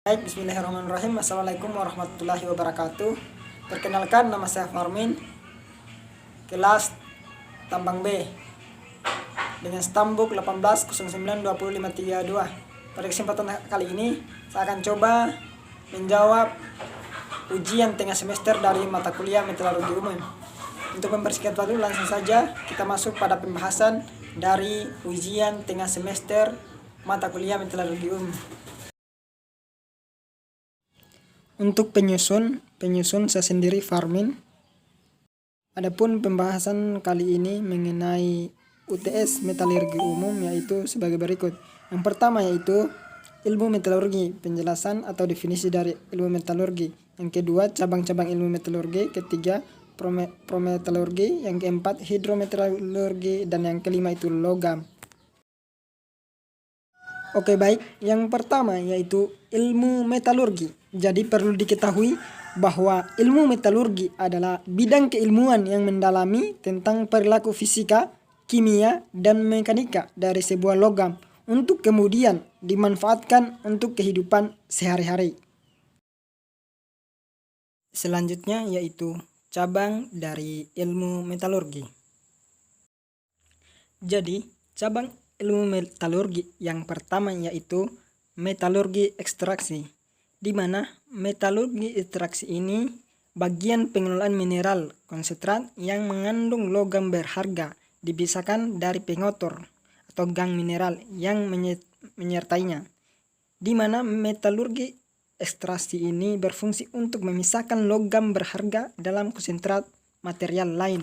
Baik, bismillahirrahmanirrahim. Assalamualaikum warahmatullahi wabarakatuh. Perkenalkan, nama saya Farmin, kelas tambang B dengan stambuk 18092532. Pada kesempatan kali ini saya akan coba menjawab ujian tengah semester dari mata kuliah metalurgi umum. Untuk mempersingkat waktu, langsung saja kita masuk pada pembahasan dari ujian tengah semester mata kuliah metalurgi umum. Untuk penyusun saya sendiri Farmin. Adapun pembahasan kali ini mengenai UTS metalurgi umum yaitu sebagai berikut. Yang pertama yaitu ilmu metalurgi, penjelasan atau definisi dari ilmu metalurgi. Yang kedua, cabang-cabang ilmu metalurgi. Ketiga, prometalurgi. Yang keempat, hidrometalurgi. Dan yang kelima itu logam. Oke, baik. Yang pertama yaitu ilmu metalurgi. Jadi perlu diketahui bahwa ilmu metalurgi adalah bidang keilmuan yang mendalami tentang perilaku fisika, kimia, dan mekanika dari sebuah logam untuk kemudian dimanfaatkan untuk kehidupan sehari-hari. Selanjutnya yaitu cabang dari ilmu metalurgi. Jadi, cabang ilmu metalurgi yang pertama yaitu metalurgi ekstraksi, di mana metalurgi ekstraksi ini bagian pengelolaan mineral konsentrat yang mengandung logam berharga dipisahkan dari pengotor atau gang mineral yang menyertainya, di mana metalurgi ekstraksi ini berfungsi untuk memisahkan logam berharga dalam konsentrat material lain.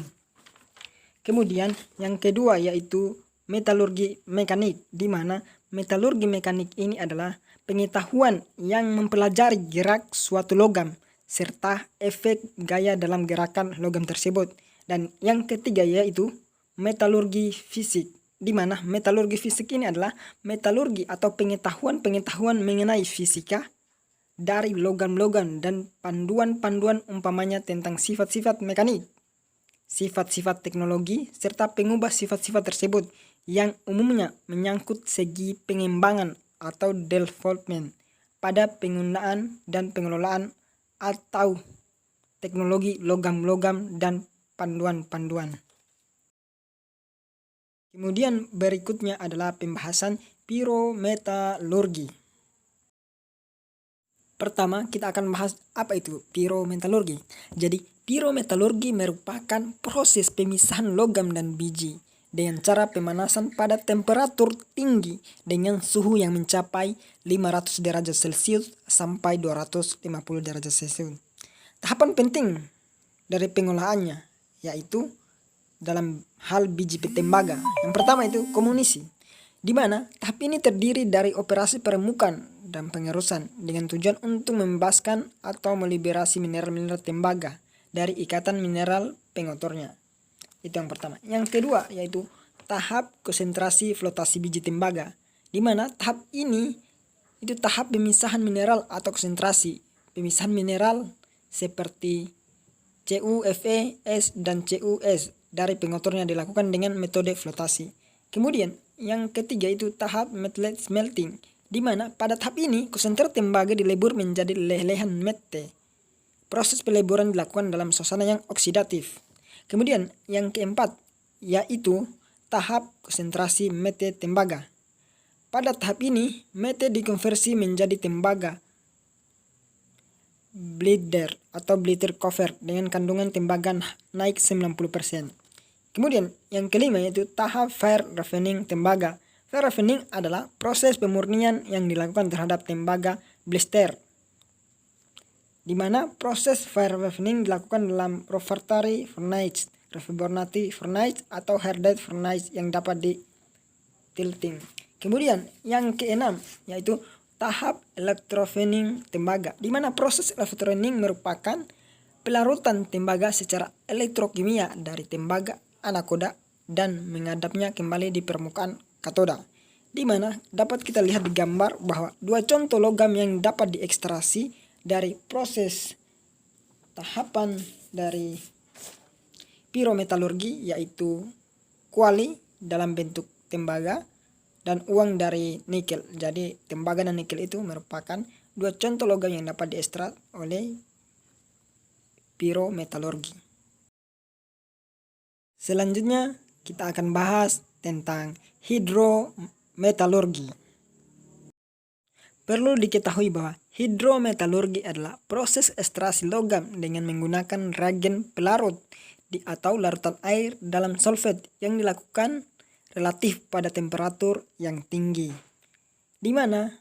Kemudian yang kedua yaitu metalurgi mekanik, di mana metalurgi mekanik ini adalah pengetahuan yang mempelajari gerak suatu logam serta efek gaya dalam gerakan logam tersebut. Dan yang ketiga yaitu metalurgi fisik, di mana metalurgi fisik ini adalah metalurgi atau pengetahuan mengenai fisika dari logam-logam dan panduan-panduan umpamanya tentang sifat-sifat mekanik, sifat-sifat teknologi, serta pengubah sifat-sifat tersebut yang umumnya menyangkut segi pengembangan atau development pada penggunaan dan pengelolaan atau teknologi logam-logam dan panduan-panduan. Kemudian berikutnya adalah pembahasan pirometalurgi. Pertama, kita akan bahas apa itu pirometalurgi. Jadi, pirometalurgi merupakan proses pemisahan logam dan biji dengan cara pemanasan pada temperatur tinggi dengan suhu yang mencapai 500 derajat Celcius sampai 250 derajat Celcius. Tahapan penting dari pengolahannya yaitu dalam hal biji tembaga. Yang pertama itu komunisi, di mana tahap ini terdiri dari operasi peremukan dan pengerusan dengan tujuan untuk membebaskan atau meliberasi mineral-mineral tembaga dari ikatan mineral pengotornya. Itu yang pertama. Yang kedua yaitu tahap konsentrasi flotasi biji tembaga, di mana tahap ini itu tahap pemisahan mineral atau konsentrasi pemisahan mineral seperti CuFe, S dan CuS dari pengotornya dilakukan dengan metode flotasi. Kemudian yang ketiga itu tahap metallic smelting, di mana pada tahap ini konsentrat tembaga dilebur menjadi lelehan mete. Proses peleburan dilakukan dalam suasana yang oksidatif. Kemudian yang keempat yaitu tahap konsentrasi mete tembaga. Pada tahap ini mete dikonversi menjadi tembaga blitter atau blitter cover dengan kandungan tembaga naik 90%. Kemudian yang kelima yaitu tahap fire refining tembaga. Fire refining adalah proses pemurnian yang dilakukan terhadap tembaga blister, di mana proses fire refining dilakukan dalam refractory furnace, refrigerated furnace atau hardened furnace yang dapat di tilting. Kemudian yang keenam yaitu tahap electrorefining tembaga, di mana proses electrorefining merupakan pelarutan tembaga secara elektrokimia dari tembaga anakoda dan menghadapnya kembali di permukaan katoda, di mana dapat kita lihat di gambar bahwa dua contoh logam yang dapat diekstraksi dari proses tahapan dari pirometalurgi yaitu kuali dalam bentuk tembaga dan uang dari nikel. Jadi tembaga dan nikel itu merupakan dua contoh logam yang dapat diekstrak oleh pirometalurgi. Selanjutnya kita akan bahas tentang hidrometalurgi. Perlu diketahui bahwa hidrometalurgi adalah proses ekstraksi logam dengan menggunakan reagen pelarut atau larutan air dalam solvent yang dilakukan relatif pada temperatur yang tinggi, di mana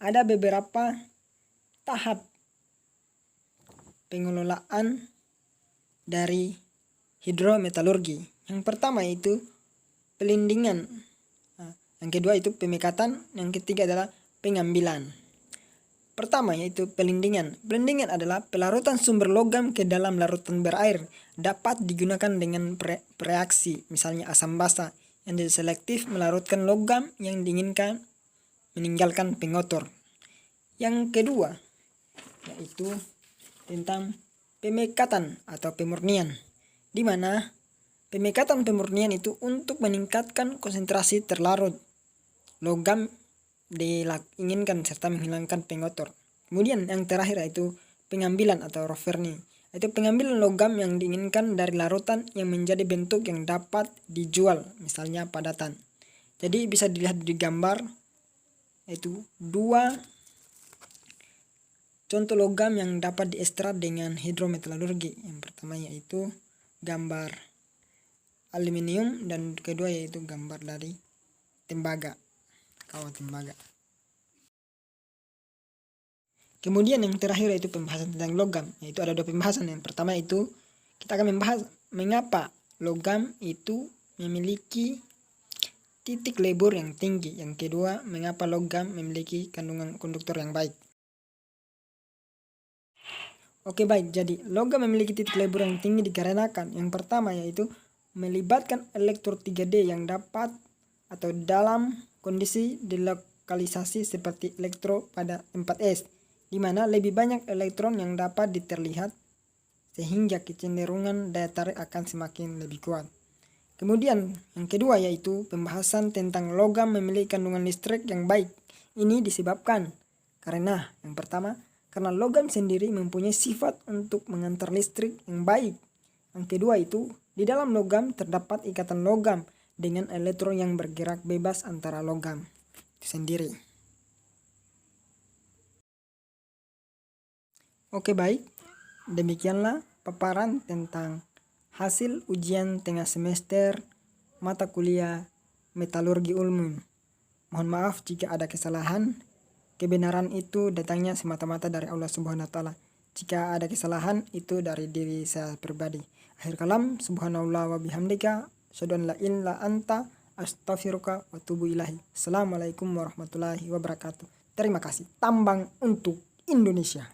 ada beberapa tahap pengelolaan dari hidrometalurgi. Yang pertama itu pelindingan, yang kedua itu pemekatan, yang ketiga adalah pengambilan. Pertama yaitu pelindingan. Pelindingan adalah pelarutan sumber logam ke dalam larutan berair. Dapat digunakan dengan reaksi, misalnya asam basa yang selektif melarutkan logam yang diinginkan meninggalkan pengotor. Yang kedua yaitu tentang pemekatan atau pemurnian, di mana pemekatan pemurnian itu untuk meningkatkan konsentrasi terlarut logam diinginkan serta menghilangkan pengotor. Kemudian yang terakhir yaitu pengambilan atau reverni, yaitu pengambilan logam yang diinginkan dari larutan yang menjadi bentuk yang dapat dijual, misalnya padatan. Jadi bisa dilihat di gambar, yaitu dua contoh logam yang dapat diekstrak dengan hidrometalurgi. Yang pertama yaitu gambar aluminium dan kedua yaitu gambar dari tembaga, kawat tembaga. Kemudian yang terakhir yaitu pembahasan tentang logam, yaitu ada dua pembahasan. Yang pertama itu kita akan membahas mengapa logam itu memiliki titik lebur yang tinggi. Yang kedua, mengapa logam memiliki kandungan konduktor yang baik. Oke baik, jadi logam memiliki titik lebur yang tinggi dikarenakan yang pertama yaitu melibatkan elektrod 3D yang dapat atau dalam kondisi delokalisasi seperti elektron pada 4s, di mana lebih banyak elektron yang dapat diterlihat sehingga kecenderungan daya tarik akan semakin lebih kuat. Kemudian yang kedua yaitu pembahasan tentang logam memiliki kandungan listrik yang baik. Ini disebabkan karena yang pertama, karena logam sendiri mempunyai sifat untuk mengantar listrik yang baik. Yang kedua itu di dalam logam terdapat ikatan logam dengan elektron yang bergerak bebas antara logam itu sendiri. Oke baik, demikianlah paparan tentang hasil ujian tengah semester mata kuliah metalurgi umum. Mohon maaf jika ada kesalahan. Kebenaran itu datangnya semata-mata dari Allah Subhanahu wa taala. Jika ada kesalahan itu dari diri saya pribadi. Akhir kalam, subhanallah wa bihamdika, asyhadu an la ilaha illa anta, astaghfiruka wa atubu ilahi. Assalamualaikum warahmatullahi wabarakatuh. Terima kasih. Tambang untuk Indonesia.